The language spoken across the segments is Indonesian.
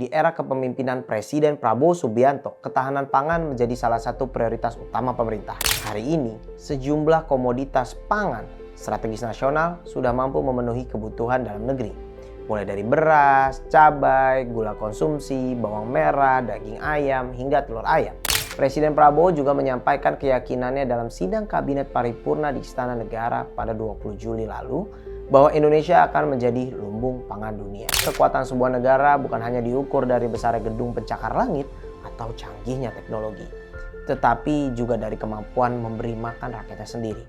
di era kepemimpinan Presiden Prabowo Subianto, ketahanan pangan menjadi salah satu prioritas utama pemerintah. Hari ini, sejumlah komoditas pangan strategis nasional sudah mampu memenuhi kebutuhan dalam negeri. Mulai dari beras, cabai, gula konsumsi, bawang merah, daging ayam, hingga telur ayam. Presiden Prabowo juga menyampaikan keyakinannya dalam sidang Kabinet Paripurna di Istana Negara pada 20 Juli lalu bahwa Indonesia akan menjadi lumbung pangan dunia. Kekuatan sebuah negara bukan hanya diukur dari besarnya gedung pencakar langit atau canggihnya teknologi, tetapi juga dari kemampuan memberi makan rakyatnya sendiri.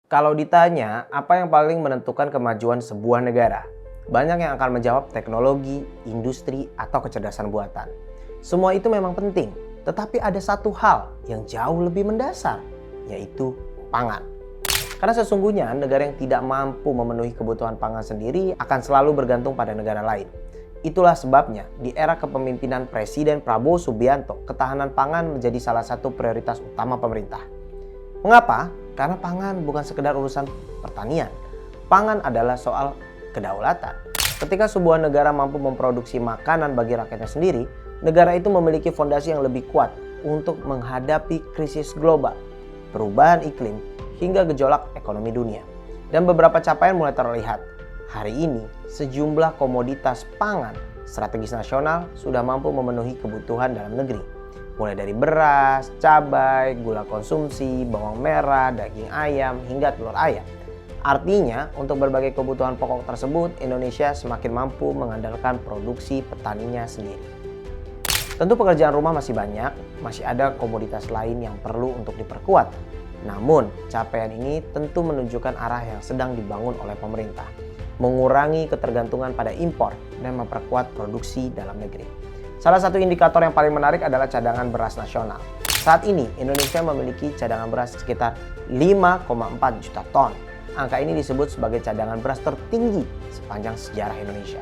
Kalau ditanya apa yang paling menentukan kemajuan sebuah negara, banyak yang akan menjawab teknologi, industri, atau kecerdasan buatan. Semua itu memang penting, tetapi ada satu hal yang jauh lebih mendasar, yaitu pangan. Karena sesungguhnya negara yang tidak mampu memenuhi kebutuhan pangan sendiri akan selalu bergantung pada negara lain. Itulah sebabnya di era kepemimpinan Presiden Prabowo Subianto, ketahanan pangan menjadi salah satu prioritas utama pemerintah. Mengapa? Karena pangan bukan sekedar urusan pertanian. Pangan adalah soal kedaulatan. Ketika sebuah negara mampu memproduksi makanan bagi rakyatnya sendiri, negara itu memiliki fondasi yang lebih kuat untuk menghadapi krisis global, perubahan iklim, hingga gejolak ekonomi dunia. Dan beberapa capaian mulai terlihat. Hari ini, sejumlah komoditas pangan strategis nasional sudah mampu memenuhi kebutuhan dalam negeri. Mulai dari beras, cabai, gula konsumsi, bawang merah, daging ayam, hingga telur ayam. Artinya, untuk berbagai kebutuhan pokok tersebut, Indonesia semakin mampu mengandalkan produksi petaninya sendiri. Tentu pekerjaan rumah masih banyak, masih ada komoditas lain yang perlu untuk diperkuat. Namun, capaian ini tentu menunjukkan arah yang sedang dibangun oleh pemerintah, mengurangi ketergantungan pada impor dan memperkuat produksi dalam negeri. Salah satu indikator yang paling menarik adalah cadangan beras nasional. Saat ini Indonesia memiliki cadangan beras sekitar 5,4 juta ton. Angka ini disebut sebagai cadangan beras tertinggi sepanjang sejarah Indonesia.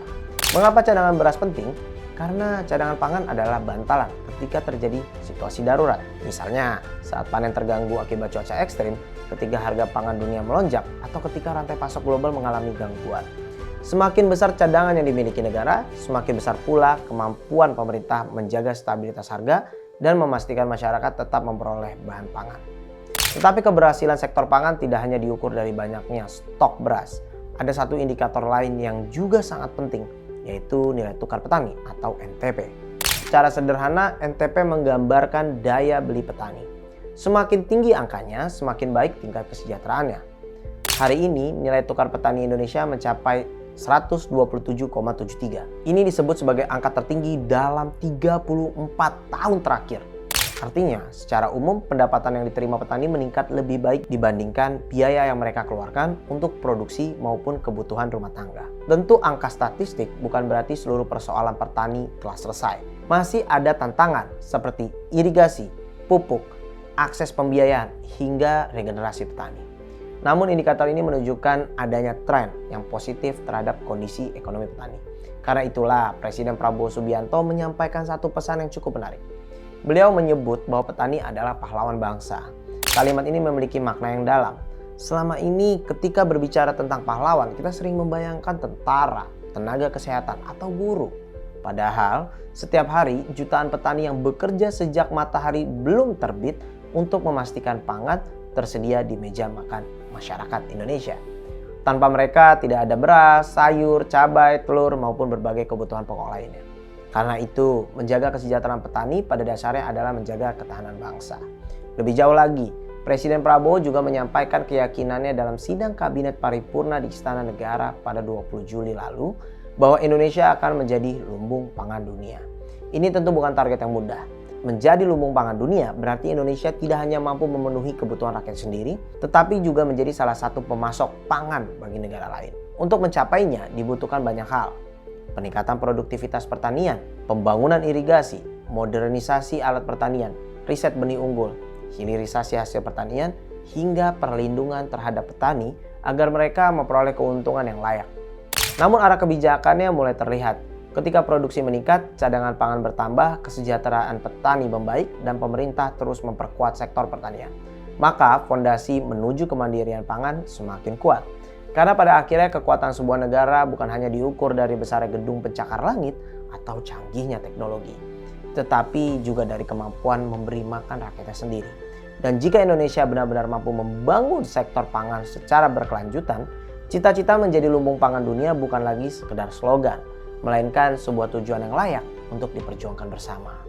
Mengapa cadangan beras penting? Karena cadangan pangan adalah bantalan ketika terjadi situasi darurat. Misalnya saat panen terganggu akibat cuaca ekstrim, ketika harga pangan dunia melonjak, atau ketika rantai pasok global mengalami gangguan. Semakin besar cadangan yang dimiliki negara, semakin besar pula kemampuan pemerintah menjaga stabilitas harga dan memastikan masyarakat tetap memperoleh bahan pangan. Tetapi keberhasilan sektor pangan tidak hanya diukur dari banyaknya stok beras. Ada satu indikator lain yang juga sangat penting, yaitu nilai tukar petani atau NTP. Secara sederhana, NTP menggambarkan daya beli petani. Semakin tinggi angkanya, semakin baik tingkat kesejahteraannya. Hari ini, nilai tukar petani Indonesia mencapai 127,73. Ini disebut sebagai angka tertinggi dalam 34 tahun terakhir. Artinya, secara umum pendapatan yang diterima petani meningkat lebih baik dibandingkan biaya yang mereka keluarkan untuk produksi maupun kebutuhan rumah tangga. Tentu angka statistik bukan berarti seluruh persoalan petani telah selesai. Masih ada tantangan seperti irigasi, pupuk, akses pembiayaan, hingga regenerasi petani. Namun indikator ini menunjukkan adanya tren yang positif terhadap kondisi ekonomi petani. Karena itulah Presiden Prabowo Subianto menyampaikan satu pesan yang cukup menarik. Beliau menyebut bahwa petani adalah pahlawan bangsa. Kalimat ini memiliki makna yang dalam. Selama ini ketika berbicara tentang pahlawan, kita sering membayangkan tentara, tenaga kesehatan, atau guru. Padahal setiap hari jutaan petani yang bekerja sejak matahari belum terbit untuk memastikan pangan tersedia di meja makan masyarakat Indonesia. Tanpa mereka tidak ada beras, sayur, cabai, telur, maupun berbagai kebutuhan pokok lainnya. Karena itu, menjaga kesejahteraan petani pada dasarnya adalah menjaga ketahanan bangsa. Lebih jauh lagi, Presiden Prabowo juga menyampaikan keyakinannya dalam sidang Kabinet Paripurna di Istana Negara pada 20 Juli lalu bahwa Indonesia akan menjadi lumbung pangan dunia. Ini tentu bukan target yang mudah. Menjadi lumbung pangan dunia berarti Indonesia tidak hanya mampu memenuhi kebutuhan rakyat sendiri, tetapi juga menjadi salah satu pemasok pangan bagi negara lain. Untuk mencapainya dibutuhkan banyak hal. Peningkatan produktivitas pertanian, pembangunan irigasi, modernisasi alat pertanian, riset benih unggul, hilirisasi hasil pertanian, hingga perlindungan terhadap petani agar mereka memperoleh keuntungan yang layak. Namun arah kebijakannya mulai terlihat. Ketika produksi meningkat, cadangan pangan bertambah, kesejahteraan petani membaik, dan pemerintah terus memperkuat sektor pertanian. Maka fondasi menuju kemandirian pangan semakin kuat. Karena pada akhirnya kekuatan sebuah negara bukan hanya diukur dari besarnya gedung pencakar langit atau canggihnya teknologi, tetapi juga dari kemampuan memberi makan rakyatnya sendiri. Dan jika Indonesia benar-benar mampu membangun sektor pangan secara berkelanjutan, cita-cita menjadi lumbung pangan dunia bukan lagi sekedar slogan, melainkan sebuah tujuan yang layak untuk diperjuangkan bersama.